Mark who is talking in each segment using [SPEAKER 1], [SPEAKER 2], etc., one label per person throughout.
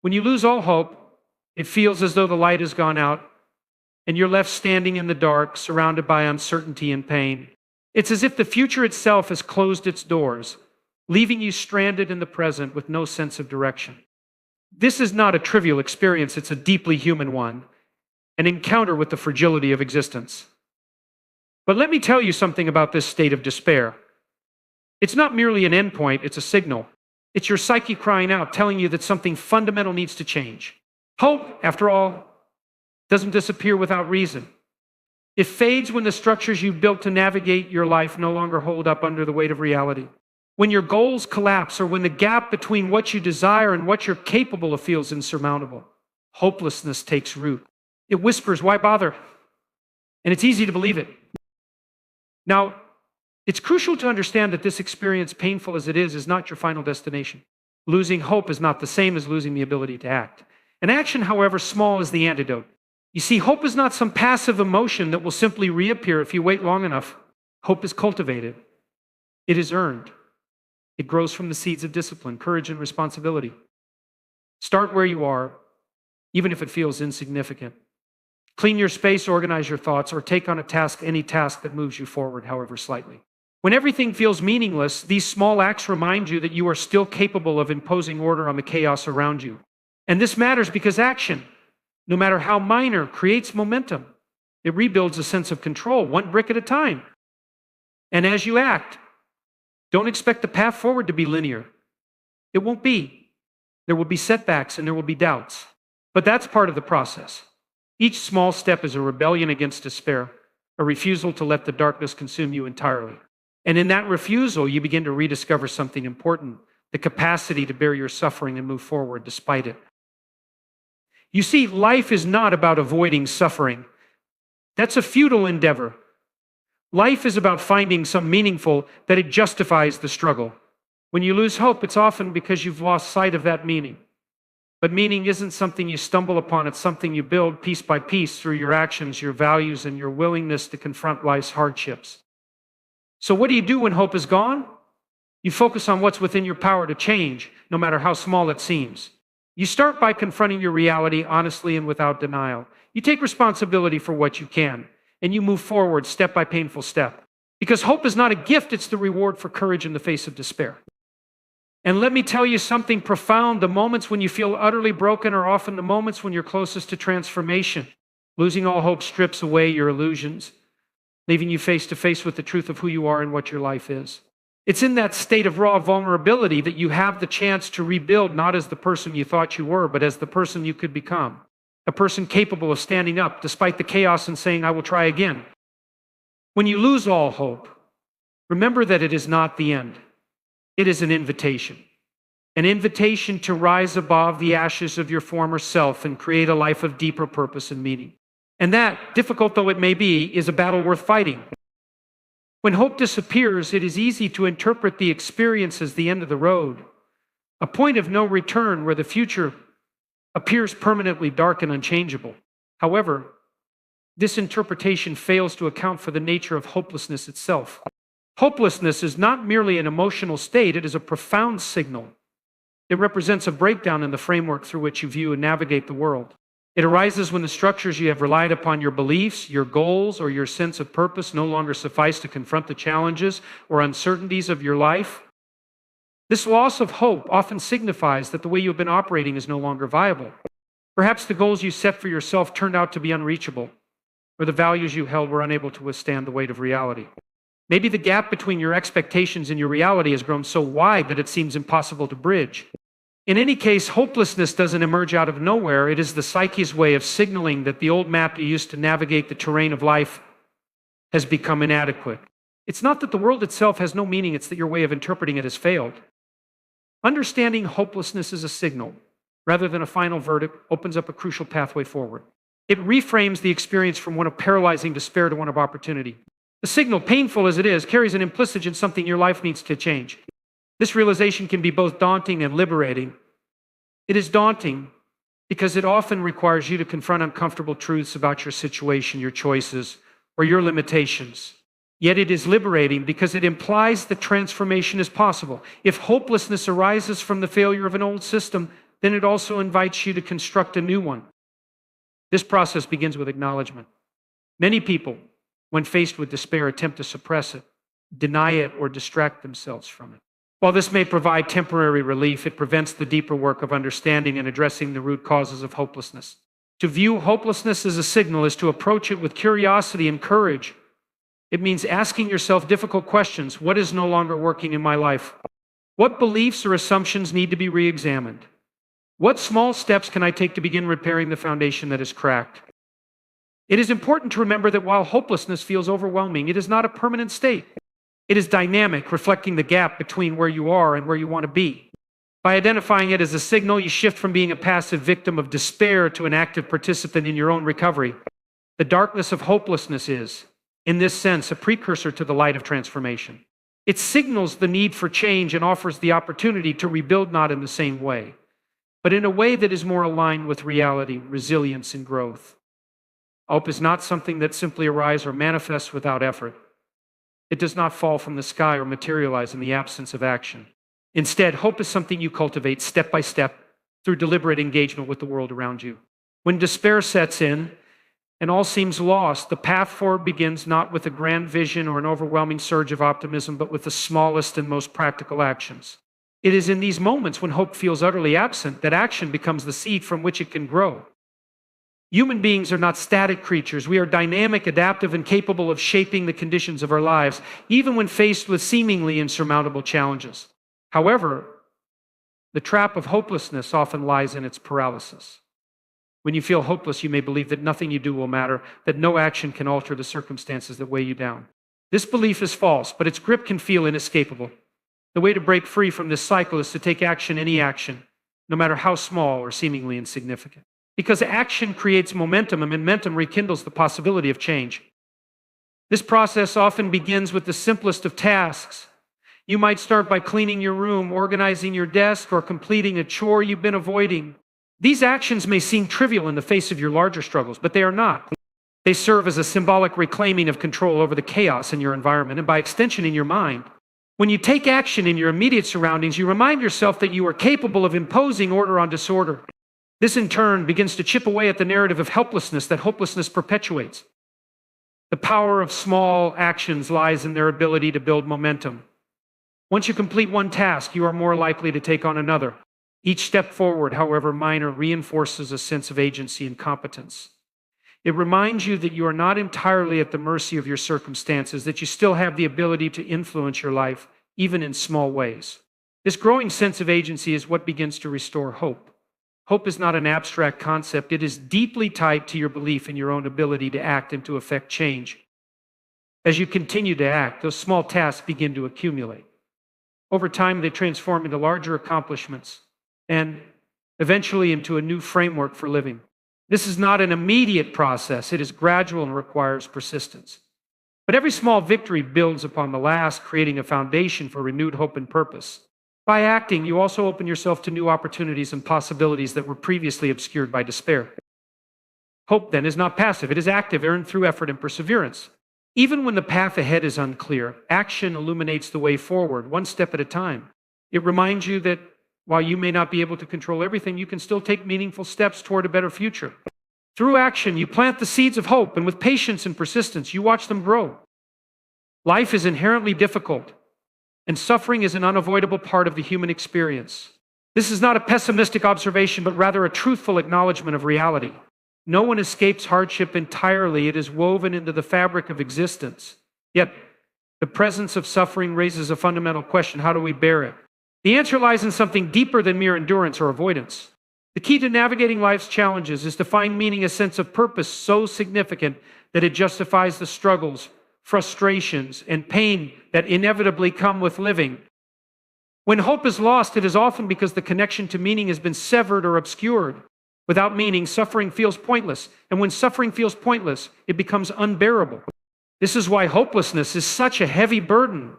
[SPEAKER 1] When you lose all hope, it feels as though the light has gone out and you're left standing in the dark, surrounded by uncertainty and pain. It's as if the future itself has closed its doors, leaving you stranded in the present with no sense of direction. This is not a trivial experience, it's a deeply human one, an encounter with the fragility of existence. But let me tell you something about this state of despair. It's not merely an endpoint, it's a signal. It's your psyche crying out, telling you that something fundamental needs to change. Hope, after all, doesn't disappear without reason. It fades when the structures you've built to navigate your life no longer hold up under the weight of reality. When your goals collapse, or when the gap between what you desire and what you're capable of feels insurmountable, hopelessness takes root. It whispers, why bother? And it's easy to believe it. Now, it's crucial to understand that this experience, painful as it is not your final destination. Losing hope is not the same as losing the ability to act. An action, however small, is the antidote. You see, hope is not some passive emotion that will simply reappear if you wait long enough. Hope is cultivated. It is earned. It grows from the seeds of discipline, courage, and responsibility. Start where you are, even if it feels insignificant. Clean your space, organize your thoughts, or take on a task, any task that moves you forward, however slightly. When everything feels meaningless, these small acts remind you that you are still capable of imposing order on the chaos around you. And this matters because action, no matter how minor, creates momentum. It rebuilds a sense of control, one brick at a time. And as you act, don't expect the path forward to be linear. It won't be. There will be setbacks and there will be doubts. But that's part of the process. Each small step is a rebellion against despair, a refusal to let the darkness consume you entirely. And in that refusal, you begin to rediscover something important, the capacity to bear your suffering and move forward despite it. You see, life is not about avoiding suffering. That's a futile endeavor. Life is about finding some meaningful that it justifies the struggle. When you lose hope, it's often because you've lost sight of that meaning. But meaning isn't something you stumble upon, it's something you build piece by piece through your actions, your values, and your willingness to confront life's hardships. So what do you do when hope is gone? You focus on what's within your power to change, no matter how small it seems. You start by confronting your reality honestly and without denial. You take responsibility for what you can, and you move forward step by painful step. Because hope is not a gift, it's the reward for courage in the face of despair. And let me tell you something profound. The moments when you feel utterly broken are often the moments when you're closest to transformation. Losing all hope strips away your illusions, leaving you face to face with the truth of who you are and what your life is. It's in that state of raw vulnerability that you have the chance to rebuild, not as the person you thought you were, but as the person you could become. A person capable of standing up despite the chaos and saying, I will try again. When you lose all hope, remember that it is not the end. It is an invitation to rise above the ashes of your former self and create a life of deeper purpose and meaning. And that, difficult though it may be, is a battle worth fighting. When hope disappears, it is easy to interpret the experience as the end of the road, a point of no return where the future appears permanently dark and unchangeable. However, this interpretation fails to account for the nature of hopelessness itself. Hopelessness is not merely an emotional state, it is a profound signal. It represents a breakdown in the framework through which you view and navigate the world. It arises when the structures you have relied upon, your beliefs, your goals, or your sense of purpose no longer suffice to confront the challenges or uncertainties of your life. This loss of hope often signifies that the way you have been operating is no longer viable. Perhaps the goals you set for yourself turned out to be unreachable, or the values you held were unable to withstand the weight of reality. Maybe the gap between your expectations and your reality has grown so wide that it seems impossible to bridge. In any case, hopelessness doesn't emerge out of nowhere. It is the psyche's way of signaling that the old map you used to navigate the terrain of life has become inadequate. It's not that the world itself has no meaning, it's that your way of interpreting it has failed. Understanding hopelessness as a signal, rather than a final verdict, opens up a crucial pathway forward. It reframes the experience from one of paralyzing despair to one of opportunity. The signal, painful as it is, carries an implicit in something your life needs to change. This realization can be both daunting and liberating. It is daunting because it often requires you to confront uncomfortable truths about your situation, your choices, or your limitations. Yet it is liberating because it implies that transformation is possible. If hopelessness arises from the failure of an old system, then it also invites you to construct a new one. This process begins with acknowledgement. Many people, when faced with despair, attempt to suppress it, deny it, or distract themselves from it. While this may provide temporary relief, it prevents the deeper work of understanding and addressing the root causes of hopelessness. To view hopelessness as a signal is to approach it with curiosity and courage. It means asking yourself difficult questions. What is no longer working in my life? What beliefs or assumptions need to be re-examined? What small steps can I take to begin repairing the foundation that is cracked? It is important to remember that while hopelessness feels overwhelming, it is not a permanent state. It is dynamic, reflecting the gap between where you are and where you want to be. By identifying it as a signal, you shift from being a passive victim of despair to an active participant in your own recovery. The darkness of hopelessness is, in this sense, a precursor to the light of transformation. It signals the need for change and offers the opportunity to rebuild, not in the same way, but in a way that is more aligned with reality, resilience, and growth. Hope is not something that simply arises or manifests without effort. It does not fall from the sky or materialize in the absence of action. Instead, hope is something you cultivate step by step through deliberate engagement with the world around you. When despair sets in and all seems lost, the path forward begins not with a grand vision or an overwhelming surge of optimism, but with the smallest and most practical actions. It is in these moments when hope feels utterly absent that action becomes the seed from which it can grow. Human beings are not static creatures. We are dynamic, adaptive, and capable of shaping the conditions of our lives, even when faced with seemingly insurmountable challenges. However, the trap of hopelessness often lies in its paralysis. When you feel hopeless, you may believe that nothing you do will matter, that no action can alter the circumstances that weigh you down. This belief is false, but its grip can feel inescapable. The way to break free from this cycle is to take action, any action, no matter how small or seemingly insignificant. Because action creates momentum, and momentum rekindles the possibility of change. This process often begins with the simplest of tasks. You might start by cleaning your room, organizing your desk, or completing a chore you've been avoiding. These actions may seem trivial in the face of your larger struggles, but they are not. They serve as a symbolic reclaiming of control over the chaos in your environment and by extension in your mind. When you take action in your immediate surroundings, you remind yourself that you are capable of imposing order on disorder. This in turn begins to chip away at the narrative of helplessness that hopelessness perpetuates. The power of small actions lies in their ability to build momentum. Once you complete one task, you are more likely to take on another. Each step forward, however minor, reinforces a sense of agency and competence. It reminds you that you are not entirely at the mercy of your circumstances, that you still have the ability to influence your life, even in small ways. This growing sense of agency is what begins to restore hope. Hope is not an abstract concept. It is deeply tied to your belief in your own ability to act and to effect change. As you continue to act, those small tasks begin to accumulate. Over time, they transform into larger accomplishments and eventually into a new framework for living. This is not an immediate process. It is gradual and requires persistence. But every small victory builds upon the last, creating a foundation for renewed hope and purpose. By acting, you also open yourself to new opportunities and possibilities that were previously obscured by despair. Hope, then, is not passive. It is active, earned through effort and perseverance. Even when the path ahead is unclear, action illuminates the way forward, one step at a time. It reminds you that while you may not be able to control everything, you can still take meaningful steps toward a better future. Through action, you plant the seeds of hope, and with patience and persistence, you watch them grow. Life is inherently difficult, and suffering is an unavoidable part of the human experience. This is not a pessimistic observation, but rather a truthful acknowledgement of reality. No one escapes hardship entirely. It is woven into the fabric of existence. Yet, the presence of suffering raises a fundamental question: how do we bear it? The answer lies in something deeper than mere endurance or avoidance. The key to navigating life's challenges is to find meaning, a sense of purpose so significant that it justifies the struggles, frustrations, and pain that inevitably come with living. When hope is lost, it is often because the connection to meaning has been severed or obscured. Without meaning, suffering feels pointless, and when suffering feels pointless, it becomes unbearable. This is why hopelessness is such a heavy burden.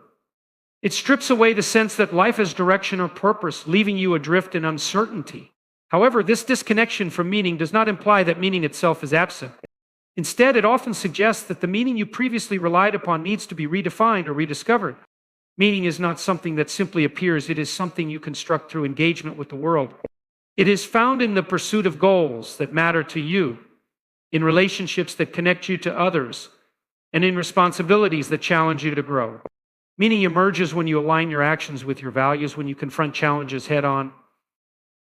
[SPEAKER 1] It strips away the sense that life has direction or purpose, leaving you adrift in uncertainty. However, this disconnection from meaning does not imply that meaning itself is absent. Instead, it often suggests that the meaning you previously relied upon needs to be redefined or rediscovered. Meaning is not something that simply appears. It is something you construct through engagement with the world. It is found in the pursuit of goals that matter to you, in relationships that connect you to others, and in responsibilities that challenge you to grow. Meaning emerges when you align your actions with your values, when you confront challenges head on,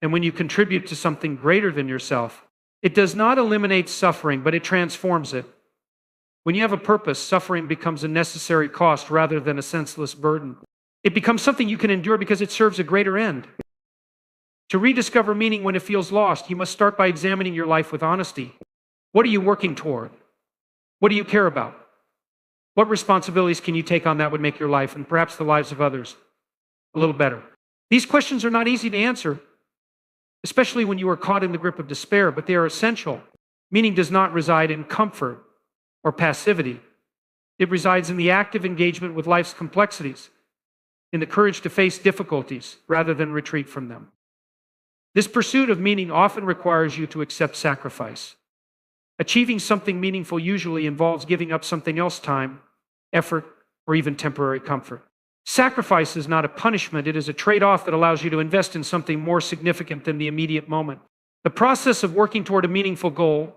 [SPEAKER 1] and when you contribute to something greater than yourself. It does not eliminate suffering, but it transforms it. When you have a purpose, suffering becomes a necessary cost rather than a senseless burden. It becomes something you can endure because it serves a greater end. To rediscover meaning when it feels lost, you must start by examining your life with honesty. What are you working toward? What do you care about? What responsibilities can you take on that would make your life and perhaps the lives of others a little better? These questions are not easy to answer, especially when you are caught in the grip of despair, but they are essential. Meaning does not reside in comfort or passivity. It resides in the active engagement with life's complexities, in the courage to face difficulties rather than retreat from them. This pursuit of meaning often requires you to accept sacrifice. Achieving something meaningful usually involves giving up something else: time, effort, or even temporary comfort. Sacrifice is not a punishment, it is a trade-off that allows you to invest in something more significant than the immediate moment. The process of working toward a meaningful goal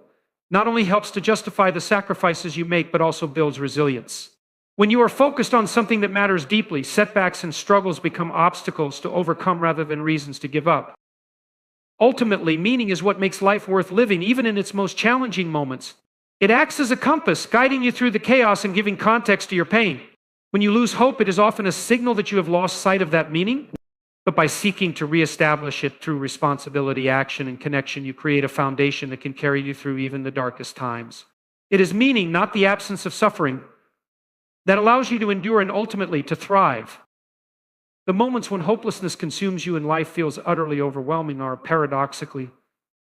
[SPEAKER 1] not only helps to justify the sacrifices you make, but also builds resilience. When you are focused on something that matters deeply, setbacks and struggles become obstacles to overcome rather than reasons to give up. Ultimately, meaning is what makes life worth living, even in its most challenging moments. It acts as a compass, guiding you through the chaos and giving context to your pain. When you lose hope, it is often a signal that you have lost sight of that meaning. But by seeking to reestablish it through responsibility, action, and connection, you create a foundation that can carry you through even the darkest times. It is meaning, not the absence of suffering, that allows you to endure and ultimately to thrive. The moments when hopelessness consumes you and life feels utterly overwhelming are, paradoxically,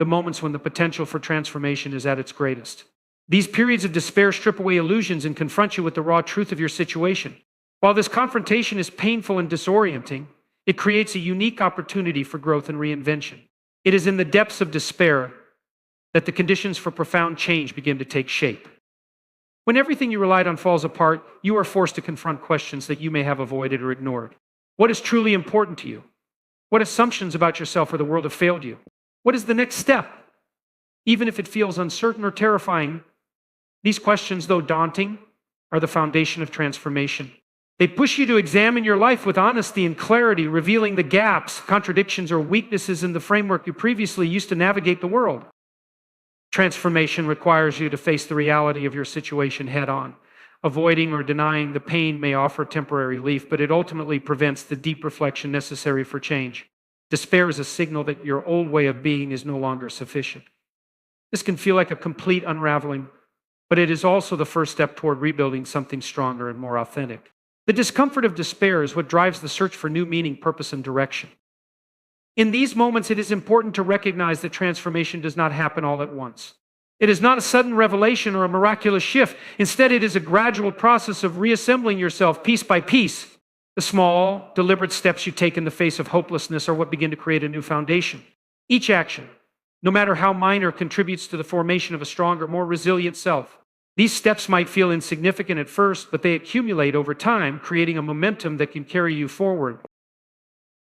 [SPEAKER 1] the moments when the potential for transformation is at its greatest. These periods of despair strip away illusions and confront you with the raw truth of your situation. While this confrontation is painful and disorienting, it creates a unique opportunity for growth and reinvention. It is in the depths of despair that the conditions for profound change begin to take shape. When everything you relied on falls apart, you are forced to confront questions that you may have avoided or ignored. What is truly important to you? What assumptions about yourself or the world have failed you? What is the next step? Even if it feels uncertain or terrifying, these questions, though daunting, are the foundation of transformation. They push you to examine your life with honesty and clarity, revealing the gaps, contradictions, or weaknesses in the framework you previously used to navigate the world. Transformation requires you to face the reality of your situation head on. Avoiding or denying the pain may offer temporary relief, but it ultimately prevents the deep reflection necessary for change. Despair is a signal that your old way of being is no longer sufficient. This can feel like a complete unraveling, but it is also the first step toward rebuilding something stronger and more authentic. The discomfort of despair is what drives the search for new meaning, purpose, and direction. In these moments, it is important to recognize that transformation does not happen all at once. It is not a sudden revelation or a miraculous shift. Instead, it is a gradual process of reassembling yourself piece by piece. The small, deliberate steps you take in the face of hopelessness are what begin to create a new foundation. Each action, no matter how minor, contributes to the formation of a stronger, more resilient self. These steps might feel insignificant at first, but they accumulate over time, creating a momentum that can carry you forward.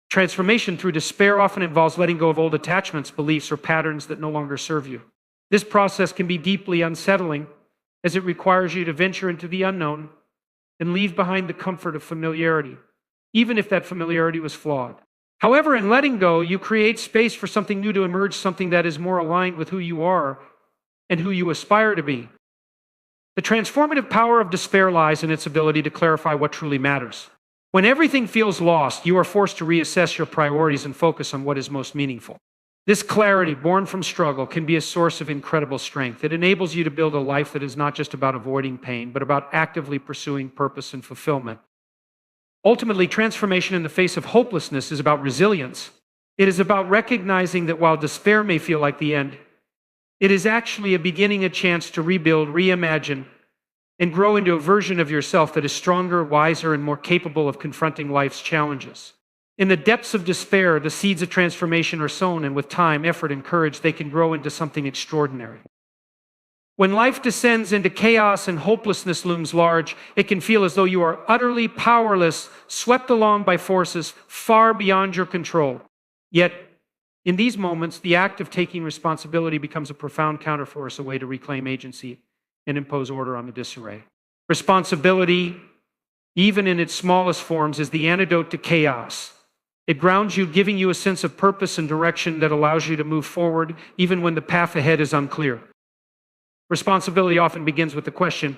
[SPEAKER 1] Transformation through despair often involves letting go of old attachments, beliefs, or patterns that no longer serve you. This process can be deeply unsettling, as it requires you to venture into the unknown and leave behind the comfort of familiarity, even if that familiarity was flawed. However, in letting go, you create space for something new to emerge, something that is more aligned with who you are and who you aspire to be. The transformative power of despair lies in its ability to clarify what truly matters. When everything feels lost, you are forced to reassess your priorities and focus on what is most meaningful. This clarity, born from struggle, can be a source of incredible strength. It enables you to build a life that is not just about avoiding pain, but about actively pursuing purpose and fulfillment. Ultimately, transformation in the face of hopelessness is about resilience. It is about recognizing that while despair may feel like the end, it is actually a beginning, a chance to rebuild, reimagine, and grow into a version of yourself that is stronger, wiser, and more capable of confronting life's challenges. In the depths of despair, the seeds of transformation are sown, and with time, effort, and courage, they can grow into something extraordinary. When life descends into chaos and hopelessness looms large, it can feel as though you are utterly powerless, swept along by forces far beyond your control. Yet, In these moments, the act of taking responsibility becomes a profound counterforce, a way to reclaim agency and impose order on the disarray. Responsibility, even in its smallest forms, is the antidote to chaos. It grounds you, giving you a sense of purpose and direction that allows you to move forward even when the path ahead is unclear. Responsibility often begins with the question,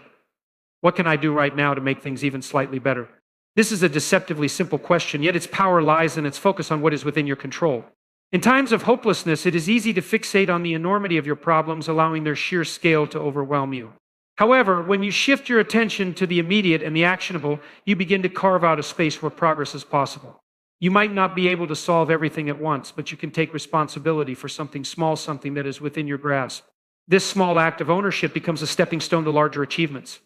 [SPEAKER 1] what can I do right now to make things even slightly better? This is a deceptively simple question, yet its power lies in its focus on what is within your control. In times of hopelessness, it is easy to fixate on the enormity of your problems, allowing their sheer scale to overwhelm you. However, when you shift your attention to the immediate and the actionable, you begin to carve out a space where progress is possible. You might not be able to solve everything at once, but you can take responsibility for something small, something that is within your grasp. This small act of ownership becomes a stepping stone to larger achievements.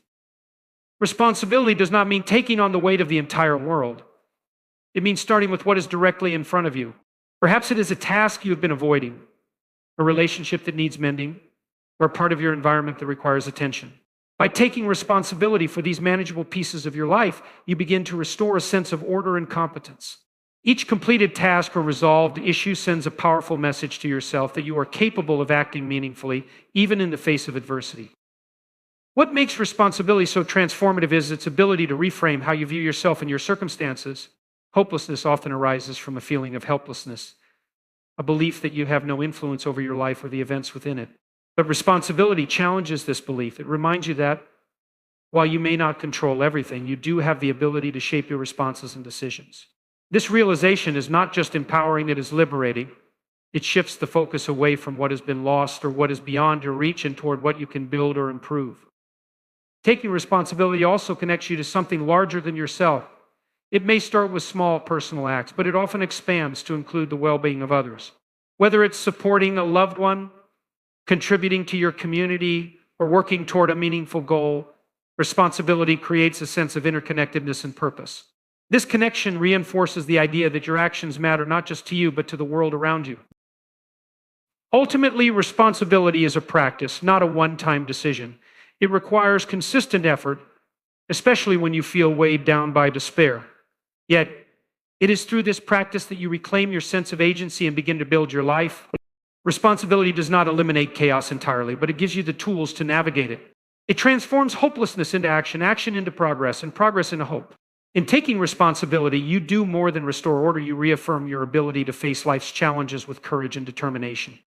[SPEAKER 1] Responsibility does not mean taking on the weight of the entire world. It means starting with what is directly in front of you. Perhaps it is a task you have been avoiding, a relationship that needs mending, or a part of your environment that requires attention. By taking responsibility for these manageable pieces of your life, you begin to restore a sense of order and competence. Each completed task or resolved issue sends a powerful message to yourself that you are capable of acting meaningfully, even in the face of adversity. What makes responsibility so transformative is its ability to reframe how you view yourself and your circumstances. Hopelessness often arises from a feeling of helplessness, a belief that you have no influence over your life or the events within it. But responsibility challenges this belief. It reminds you that while you may not control everything, you do have the ability to shape your responses and decisions. This realization is not just empowering, it is liberating. It shifts the focus away from what has been lost or what is beyond your reach and toward what you can build or improve. Taking responsibility also connects you to something larger than yourself. It may start with small personal acts, but it often expands to include the well-being of others. Whether it's supporting a loved one, contributing to your community, or working toward a meaningful goal, responsibility creates a sense of interconnectedness and purpose. This connection reinforces the idea that your actions matter not just to you, but to the world around you. Ultimately, responsibility is a practice, not a one-time decision. It requires consistent effort, especially when you feel weighed down by despair. Yet, it is through this practice that you reclaim your sense of agency and begin to build your life. Responsibility does not eliminate chaos entirely, but it gives you the tools to navigate it. It transforms hopelessness into action, action into progress, and progress into hope. In taking responsibility, you do more than restore order. You reaffirm your ability to face life's challenges with courage and determination.